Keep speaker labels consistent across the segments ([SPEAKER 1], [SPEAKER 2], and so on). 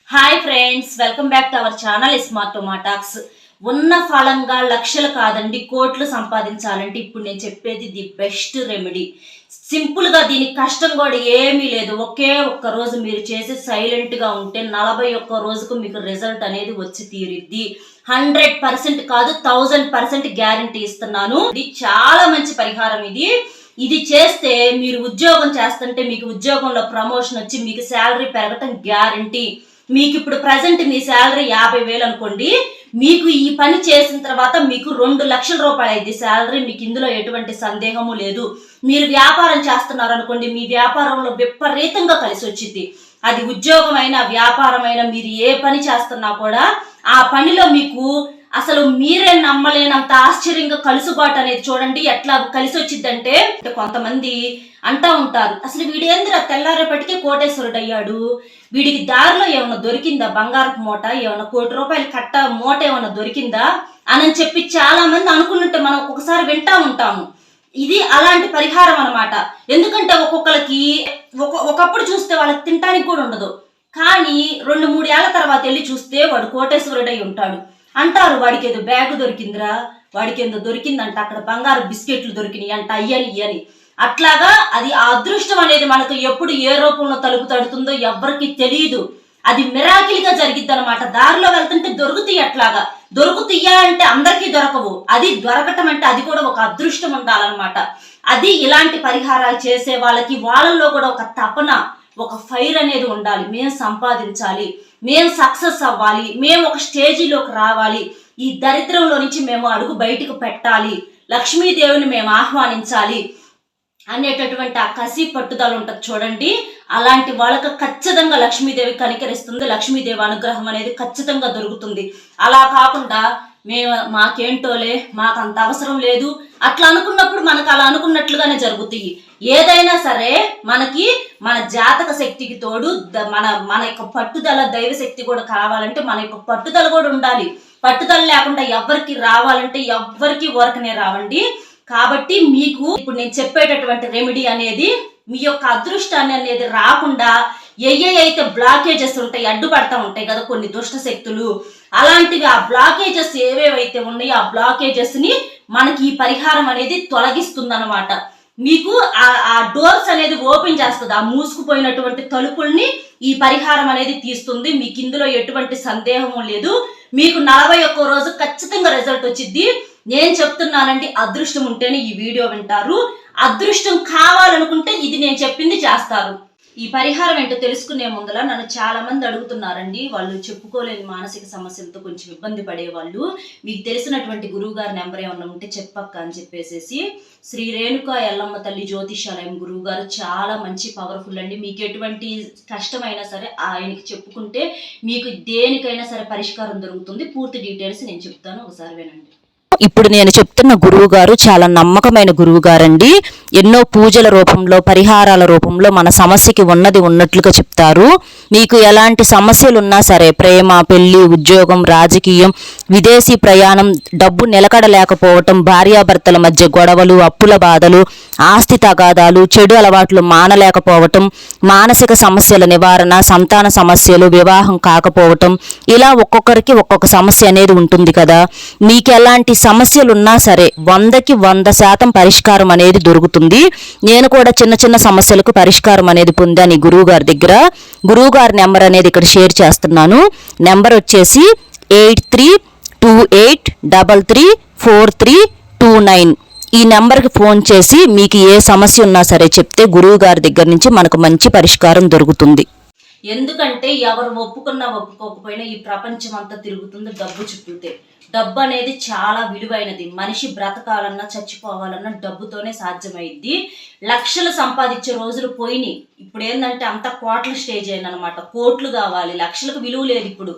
[SPEAKER 1] Hi friends, welcome back to our channel smart టొమాటాక్స్. ఉన్న ఫలంగా లక్షలు కాదండి కోట్లు సంపాదించాలంటే ఇప్పుడు నేను చెప్పేది ది బెస్ట్ రెమెడీ. సింపుల్గా దీనికి కష్టం కూడా ఏమీ లేదు. ఒకే ఒక్క రోజు మీరు చేసి సైలెంట్గా ఉంటే 41 రోజుకు మీకు రిజల్ట్ అనేది వచ్చి తీరిద్ది. 100% కాదు 1000% గ్యారంటీ ఇస్తున్నాను. ఇది చాలా మంచి పరిహారం. ఇది చేస్తే మీరు ఉద్యోగం చేస్తుంటే మీకు ఉద్యోగంలో ప్రమోషన్ వచ్చి మీకు శాలరీ పెరగటం గ్యారంటీ. మీకు ఇప్పుడు ప్రజెంట్ మీ శాలరీ 50,000 అనుకోండి, మీకు ఈ పని చేసిన తర్వాత మీకు 2 లక్షల రూపాయలు అయింది శాలరీ. మీకు ఇందులో ఎటువంటి సందేహము లేదు. మీరు వ్యాపారం చేస్తున్నారు అనుకోండి, మీ వ్యాపారంలో విపరీతంగా కలిసి వచ్చింది. అది ఉద్యోగమైనా వ్యాపారమైనా మీరు ఏ పని చేస్తున్నా కూడా ఆ పనిలో మీకు అసలు మీరే నమ్మలేనంత ఆశ్చర్యంగా కలుసుబాటు అనేది చూడండి ఎట్లా కలిసి వచ్చిందంటే. కొంతమంది అంటా ఉంటారు, అసలు వీడేంద్రా తెల్లారేపటికే కోటేశ్వరుడు అయ్యాడు, వీడికి దారిలో ఏమైనా దొరికిందా, బంగారపు మూట ఏమైనా, ₹1 కోటి కట్ట మూట ఏమైనా దొరికిందా అని చెప్పి చాలా మంది అనుకున్నట్టు మనం ఒక్కొక్కసారి వింటా ఉంటాము. ఇది అలాంటి పరిహారం అనమాట. ఎందుకంటే ఒక్కొక్కరికి ఒకప్పుడు చూస్తే వాళ్ళకి తినడానికి కూడా ఉండదు, కానీ 2-3 ఏళ్ల తర్వాత వెళ్ళి చూస్తే వాడు కోటేశ్వరుడై ఉంటాడు. అంటారు వాడికి ఏదో బ్యాగ్ దొరికిందిరా, వాడికి ఏదో దొరికిందంట, అక్కడ బంగారు బిస్కెట్లు దొరికినాయి అంట, అయ్యని. అట్లాగా అది ఆ అదృష్టం అనేది మనకు ఎప్పుడు ఏ రూపంలో తలుపు తడుతుందో ఎవ్వరికి తెలియదు. అది మిరాకిల్ గా జరిగిద్ది అనమాట. దారిలో వెళ్తుంటే దొరుకుతాయి. అట్లాగా దొరుకుతాయా అంటే అందరికీ దొరకవు. అది దొరకటం అంటే అది కూడా ఒక అదృష్టం ఉండాలన్నమాట. అది ఇలాంటి పరిహారాలు చేసే వాళ్ళకి వాళ్ళల్లో కూడా ఒక తపన, ఒక ఫైర్ అనేది ఉండాలి. మేము సంపాదించాలి, మేము సక్సెస్ అవ్వాలి, మేము ఒక స్టేజీలోకి రావాలి, ఈ దరిద్రంలో నుంచి మేము అడుగు బయటకు పెట్టాలి, లక్ష్మీదేవిని మేము ఆహ్వానించాలి అనేటటువంటి ఆ కసి పట్టుదల ఉంటుంది చూడండి. అలాంటి వాళ్ళకి ఖచ్చితంగా లక్ష్మీదేవి కనికరిస్తుంది. లక్ష్మీదేవి అనుగ్రహం అనేది ఖచ్చితంగా దొరుకుతుంది. అలా కాకుండా మాకేంటోలే, మాకు అంత అవసరం లేదు అట్లా అనుకున్నప్పుడు మనకు అలా అనుకున్నట్లుగానే జరుగుతాయి. ఏదైనా సరే మనకి మన జాతక శక్తికి తోడు మన యొక్క పట్టుదల, దైవ శక్తి కూడా కావాలంటే మన యొక్క పట్టుదల కూడా ఉండాలి. పట్టుదల లేకుండా ఎవ్వరికి రావాలంటే ఎవ్వరికి ఊరకనే రావండి. కాబట్టి మీకు ఇప్పుడు నేను చెప్పేటటువంటి రెమెడీ అనేది మీ యొక్క అదృష్టాన్ని అనేది రాకుండా అయితే బ్లాకేజెస్ ఉంటాయి, అడ్డుపడతా ఉంటాయి కదా కొన్ని దుష్ట శక్తులు, అలాంటివి ఆ బ్లాకేజెస్ ఏవేవైతే ఉన్నాయో ఆ బ్లాకేజెస్ ని మనకి ఈ పరిహారం అనేది తొలగిస్తుంది అనమాట. మీకు ఆ డోర్స్ అనేది ఓపెన్ చేస్తుంది. ఆ మూసుకుపోయినటువంటి తలుపుల్ని ఈ పరిహారం అనేది తీస్తుంది. మీకు ఇందులో ఎటువంటి సందేహము లేదు. మీకు 41 రోజు ఖచ్చితంగా రిజల్ట్ వచ్చింది. నేను చెప్తున్నానండి, అదృష్టం ఉంటేనే ఈ వీడియో వింటారు. అదృష్టం కావాలనుకుంటే ఇది నేను చెప్పింది చేస్తారు. ఈ పరిహారం ఏంటో తెలుసుకునే ముందర నన్ను చాలా మంది అడుగుతున్నారండి, వాళ్ళు చెప్పుకోలేని మానసిక సమస్యలతో కొంచెం ఇబ్బంది పడేవాళ్ళు. మీకు తెలిసినటువంటి గురువు గారి నెంబర్ ఏమన్నా ఉంటే చెప్పక్క అని చెప్పేసి. శ్రీ రేణుకా ఎల్లమ్మ తల్లి జ్యోతిషాలయం గురువు గారు చాలా మంచి పవర్ఫుల్ అండి. మీకు ఎటువంటి కష్టమైనా సరే ఆయనకి చెప్పుకుంటే మీకు దేనికైనా సరే పరిష్కారం దొరుకుతుంది. పూర్తి డీటెయిల్స్ నేను చెప్తాను, ఒకసారి వినండి.
[SPEAKER 2] ఇప్పుడు నేను చెప్తున్న గురువు గారు చాలా నమ్మకమైన గురువు గారండి. ఎన్నో పూజల రూపంలో, పరిహారాల రూపంలో మన సమస్యకి ఉన్నది ఉన్నట్లుగా చెప్తారు. మీకు ఎలాంటి సమస్యలు ఉన్నా సరే, ప్రేమ, పెళ్లి, ఉద్యోగం, రాజకీయం, విదేశీ ప్రయాణం, డబ్బు నిలకడలేకపోవటం, భార్యాభర్తల మధ్య గొడవలు, అప్పుల బాధలు, ఆస్తి తగాదాలు, చెడు అలవాట్లు మానలేకపోవటం, మానసిక సమస్యల నివారణ, సంతాన సమస్యలు, వివాహం కాకపోవటం, ఇలా ఒక్కొక్కరికి ఒక్కొక్క సమస్య అనేది ఉంటుంది కదా. మీకు ఎలాంటి సమస్యలు ఉన్నా సరే 100కి 100% పరిష్కారం అనేది దొరుకుతుంది. నేను కూడా చిన్న చిన్న సమస్యలకు పరిష్కారం అనేది పొందాను ఈ గురువు గారి దగ్గర. గురువు గారి నెంబర్ అనేది ఇక్కడ షేర్ చేస్తున్నాను. నెంబర్ వచ్చేసి 8328334329. ఈ నెంబర్కి ఫోన్ చేసి మీకు ఏ సమస్య ఉన్నా సరే చెప్తే గురువు గారి దగ్గర నుంచి మనకు మంచి పరిష్కారం దొరుకుతుంది.
[SPEAKER 1] ఎందుకంటే ఎవరు ఒప్పుకున్నా ఒప్పుకోకపోయినా ఈ ప్రపంచం అంతా తిరుగుతుంది డబ్బు చుట్టూతే. డబ్బు అనేది చాలా విలువైనది. మనిషి బ్రతకాలన్నా చచ్చిపోవాలన్నా డబ్బుతోనే సాధ్యమైద్ది. లక్షలు సంపాదించే రోజులు పోయినాయి. ఇప్పుడు ఏంటంటే అంత కోట్ల స్టేజ్ అయిందనమాట. కోట్లు కావాలి, లక్షలకు విలువ లేదు. ఇప్పుడు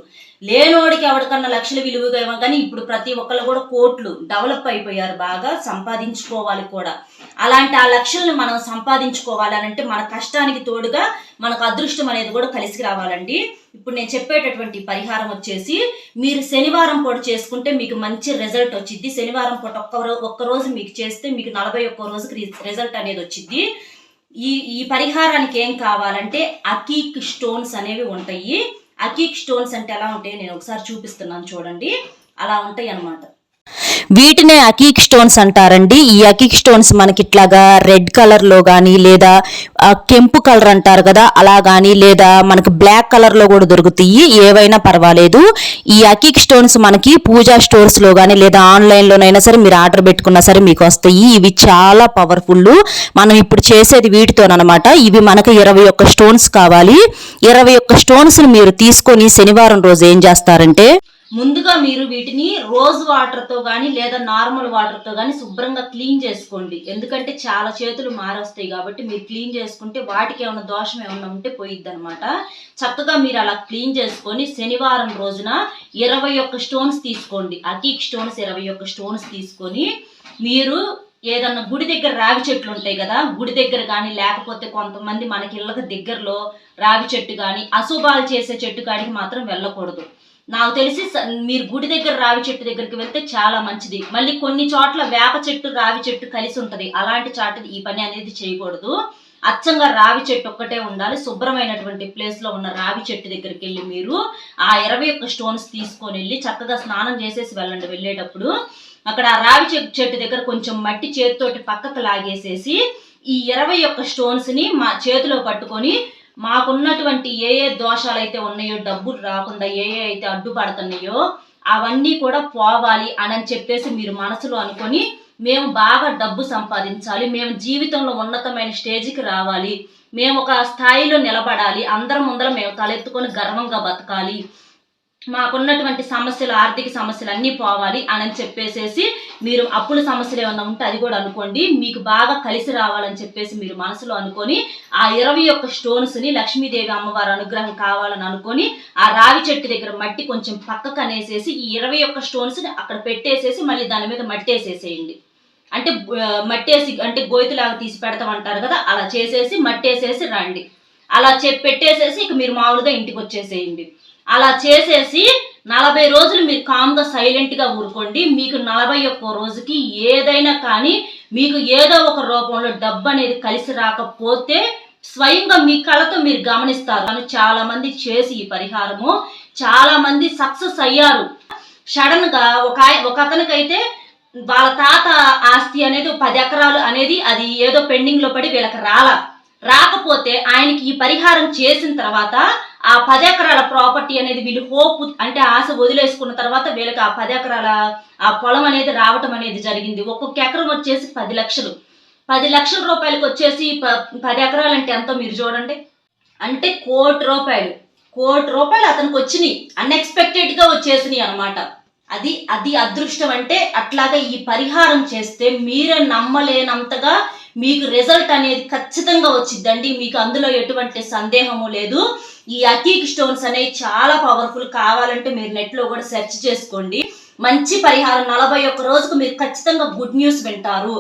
[SPEAKER 1] లేనోడికి ఎవరికన్నా లక్షల విలువగా ఏమో, కానీ ఇప్పుడు ప్రతి ఒక్కళ్ళు కూడా కోట్లు డెవలప్ అయిపోయారు, బాగా సంపాదించుకోవాలి కూడా. అలాంటి ఆ లక్షల్ని మనం సంపాదించుకోవాలి అని అంటే మన కష్టానికి తోడుగా మనకు అదృష్టం అనేది కూడా కలిసి రావాలండి. ఇప్పుడు నేను చెప్పేటటువంటి పరిహారం వచ్చేసి మీరు శనివారం పూట చేసుకుంటే మీకు మంచి రిజల్ట్ వచ్చింది. శనివారం పూట ఒక్క రోజు మీకు చేస్తే మీకు 41 రోజుకి రిజల్ట్ అనేది వచ్చింది. ఈ పరిహారానికి ఏం కావాలంటే అకీక్ స్టోన్స్ అనేవి ఉంటాయి. అకీక్ స్టోన్స్ అంటే ఎలా ఉంటాయి నేను ఒకసారి చూపిస్తున్నాను చూడండి. అలా ఉంటాయి అన్నమాట.
[SPEAKER 2] వీటినే అకీక్ స్టోన్స్ అంటారండి. ఈ అకీక్ స్టోన్స్ మనకి ఇట్లాగా రెడ్ కలర్ లో గానీ లేదా కెంపు కలర్ అంటారు కదా అలా గానీ లేదా మనకి బ్లాక్ కలర్ లో కూడా దొరుకుతాయి, ఏవైనా పర్వాలేదు. ఈ అకీక్ స్టోన్స్ మనకి పూజా స్టోర్స్ లో గానీ లేదా ఆన్లైన్ లోనైనా సరే మీరు ఆర్డర్ పెట్టుకున్నా సరే మీకు వస్తాయి. ఇవి చాలా పవర్ఫుల్. మనం ఇప్పుడు చేసేది వీటితోనమాట. ఇవి మనకు 21 స్టోన్స్ కావాలి. 21 స్టోన్స్ ని మీరు తీసుకొని శనివారం రోజు ఏం చేస్తారంటే
[SPEAKER 1] ముందుగా మీరు వీటిని రోజ్ వాటర్తో కానీ లేదా నార్మల్ వాటర్తో కానీ శుభ్రంగా క్లీన్ చేసుకోండి. ఎందుకంటే చాలా చేతులు మారొస్తాయి కాబట్టి మీరు క్లీన్ చేసుకుంటే వాటికి ఏమైనా దోషం ఏమైనా ఉంటే పోయిద్ది అనమాట. చక్కగా మీరు అలా క్లీన్ చేసుకొని శనివారం రోజున 21 స్టోన్స్ తీసుకోండి. అకీక్ స్టోన్స్ 21 స్టోన్స్ తీసుకొని మీరు ఏదన్నా గుడి దగ్గర రావి చెట్లు ఉంటాయి కదా, గుడి దగ్గర కానీ లేకపోతే కొంతమంది మనకి ఇళ్ళకి దగ్గరలో రావి చెట్టు కానీ అశుభాలు చేసే చెట్టు కాడికి మాత్రం వెళ్ళకూడదు. నాకు తెలిసి మీరు గుడి దగ్గర రావి చెట్టు దగ్గరికి వెళ్తే చాలా మంచిది. మళ్ళీ కొన్ని చోట్ల వేప చెట్టు రావి చెట్టు కలిసి ఉంటది, అలాంటి చాటు ఈ పని అనేది చేయకూడదు. అచ్చంగా రావి చెట్టు ఒక్కటే ఉండాలి. శుభ్రమైనటువంటి ప్లేస్ లో ఉన్న రావి చెట్టు దగ్గరికి వెళ్ళి మీరు ఆ 21 స్టోన్స్ తీసుకొని వెళ్ళి చక్కగా స్నానం చేసేసి వెళ్ళండి. వెళ్ళేటప్పుడు అక్కడ ఆ రావి చెట్టు దగ్గర కొంచెం మట్టి చేతితోటి పక్కకు లాగేసేసి ఈ 21 స్టోన్స్ ని మా చేతిలో పట్టుకొని మాకున్నటువంటి ఏ దోషాలు అయితే ఉన్నాయో, డబ్బులు రాకుండా ఏ అయితే అడ్డుపడుతున్నాయో అవన్నీ కూడా పోవాలి అని చెప్పేసి మీరు మనసులో అనుకొని మేము బాగా డబ్బు సంపాదించాలి, మేము జీవితంలో ఉన్నతమైన స్టేజ్కి రావాలి, మేము ఒక స్థాయిలో నిలబడాలి, అందరి ముందర మేము తలెత్తుకొని గర్వంగా బతకాలి, మాకున్నటువంటి సమస్యలు ఆర్థిక సమస్యలు అన్నీ పోవాలి అని చెప్పేసేసి మీరు అప్పుల సమస్యలు ఏమన్నా ఉంటే అది కూడా అనుకోండి. మీకు బాగా కలిసి రావాలని చెప్పేసి మీరు మనసులో అనుకొని ఆ 21 స్టోన్స్ ని లక్ష్మీదేవి అమ్మవారి అనుగ్రహం కావాలని అనుకొని ఆ రావి చెట్టు దగ్గర మట్టి కొంచెం పక్కకు అనేసేసి ఈ 21 స్టోన్స్ ని అక్కడ పెట్టేసేసి మళ్ళీ దాని మీద మట్టి వేసేసేయండి. అంటే మట్టేసి అంటే గోయితులాగా తీసి పెడతామంటారు కదా, అలా చేసేసి మట్టేసేసి రండి. అలా పెట్టేసేసి ఇక మీరు మామూలుగా ఇంటికి వచ్చేసేయండి. అలా చేసేసి 40 రోజులు మీరు కామ్గా సైలెంట్గా ఊరుకోండి. మీకు 41 రోజుకి ఏదైనా కానీ మీకు ఏదో ఒక రూపంలో డబ్బు అనేది కలిసి రాకపోతే స్వయంగా మీ కళ్ళతో మీరు గమనిస్తారు. చాలా మంది చేసి ఈ పరిహారము చాలా మంది సక్సెస్ అయ్యారు. సడన్ గా ఒక అతనికైతే వాళ్ళ తాత ఆస్తి అనేది 10 ఎకరాలు అనేది అది ఏదో పెండింగ్ లో పడి వీళ్ళకి రాకపోతే ఆయనకి ఈ పరిహారం చేసిన తర్వాత ఆ 10 ఎకరాల ప్రాపర్టీ అనేది వీళ్ళు హోప్ అంటే ఆశ వదిలేసుకున్న తర్వాత వీళ్ళకి ఆ 10 ఎకరాల ఆ పొలం అనేది రావటం అనేది జరిగింది. ఒక్కొక్క ఎకరం వచ్చేసి 10 లక్షలు. 10 లక్షల రూపాయలకి వచ్చేసి 10 ఎకరాలు అంటే ఎంతో మీరు చూడండి. అంటే ₹1,00,00,000 ₹1,00,00,000 అతనికి వచ్చినాయి, అన్ఎక్స్పెక్టెడ్ గా వచ్చేసినాయి అనమాట. అది అదృష్టం అంటే. అట్లాగా ఈ పరిహారం చేస్తే మీరే నమ్మలేనంతగా మీకు రిజల్ట్ అనేది ఖచ్చితంగా వచ్చిద్దండి. మీకు అందులో ఎటువంటి సందేహము లేదు. ఈ అకీక్ స్టోన్స్ అనేవి చాలా పవర్ఫుల్. కావాలంటే మీరు నెట్లో కూడా సెర్చ్ చేసుకోండి. మంచి పరిహారం. 41 రోజుకు మీరు ఖచ్చితంగా గుడ్ న్యూస్ వింటారు.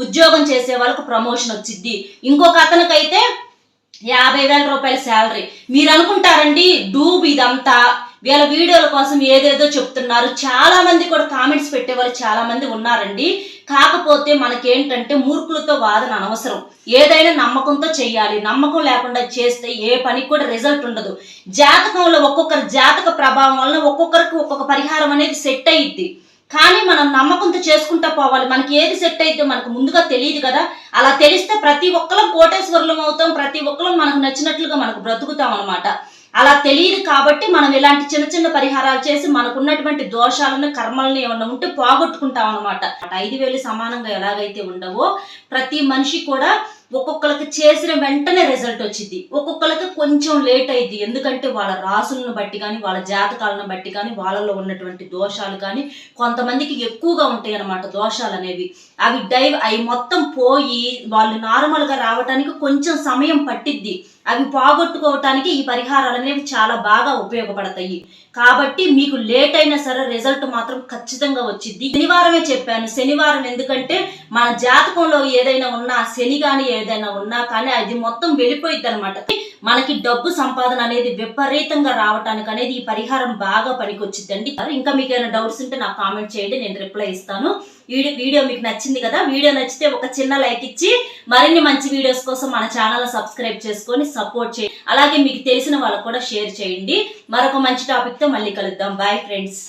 [SPEAKER 1] ఉద్యోగం చేసే వాళ్ళకు ప్రమోషన్ వచ్చిద్ది. ఇంకొక అతనికైతే ₹50,000 శాలరీ. మీరు అనుకుంటారండి డూబ్ ఇదంతా వీళ్ళ వీడియోల కోసం ఏదేదో చెప్తున్నారు. చాలా మంది కూడా కామెంట్స్ పెట్టేవాళ్ళు చాలా మంది ఉన్నారండి. కాకపోతే మనకేంటంటే మూర్ఖులతో వాదన అనవసరం. ఏదైనా నమ్మకంతో చెయ్యాలి. నమ్మకం లేకుండా చేస్తే ఏ పనికి కూడా రిజల్ట్ ఉండదు. జాతకంలో ఒక్కొక్కరి జాతక ప్రభావం వలన ఒక్కొక్కరికి ఒక్కొక్క పరిహారం అనేది సెట్ అయ్యిద్ది. కానీ మనం నమ్మకంతో చేసుకుంటా పోవాలి. మనకి ఏది సెట్ అయితే మనకు ముందుగా తెలియదు కదా. అలా తెలిస్తే ప్రతి ఒక్కరం కోటేశ్వరులం అవుతాం, ప్రతి ఒక్కరం మనకు నచ్చినట్లుగా మనకు బ్రతుకుతాం అనమాట. అలా తెలియదు కాబట్టి మనం ఇలాంటి చిన్న చిన్న పరిహారాలు చేసి మనకున్నటువంటి దోషాలను కర్మలను ఏమన్నా ఉంటే పోగొట్టుకుంటాం అనమాట. 5,000 సమానంగా ఎలాగైతే ఉండవో ప్రతి మనిషి కూడా ఒక్కొక్కరికి చేసిన వెంటనే రిజల్ట్ వచ్చింది, ఒక్కొక్కరికి కొంచెం లేట్ అయింది. ఎందుకంటే వాళ్ళ రాసులను బట్టి కానీ వాళ్ళ జాతకాలను బట్టి కానీ వాళ్ళలో ఉన్నటువంటి దోషాలు కానీ కొంతమందికి ఎక్కువగా ఉంటాయి అన్నమాట. దోషాలు అనేవి అవి మొత్తం పోయి వాళ్ళు నార్మల్గా రావడానికి కొంచెం సమయం పట్టిద్ది. అవి పోగొట్టుకోవటానికి ఈ పరిహారాలు అనేవి చాలా బాగా ఉపయోగపడతాయి. కాబట్టి మీకు లేట్ అయినా సరే రిజల్ట్ మాత్రం ఖచ్చితంగా వచ్చింది. శనివారమే చెప్పాను. శనివారం ఎందుకంటే మన జాతకంలో ఏదైనా ఉన్నా శని కానీ ఏదైనా ఉన్నా కానీ అది మొత్తం వెళ్ళిపోయిద్ది అనమాట. మనకి డబ్బు సంపాదన అనేది విపరీతంగా రావటానికి అనేది ఈ పరిహారం బాగా పనికొచ్చిద్దండి. ఇంకా మీకు ఏమైనా డౌట్స్ ఉంటే నాకు కామెంట్ చేయండి, నేను రిప్లై ఇస్తాను. వీడియో మీకు నచ్చింది కదా. వీడియో నచ్చితే ఒక చిన్న లైక్ ఇచ్చి మరిన్ని మంచి వీడియోస్ కోసం మన ఛానల్ సబ్స్క్రైబ్ చేసుకొని సపోర్ట్ చేయండి. అలాగే మీకు తెలిసిన వాళ్ళకు కూడా షేర్ చేయండి. మరొక మంచి టాపిక్ తో మళ్ళీ కలుద్దాం. Bye friends.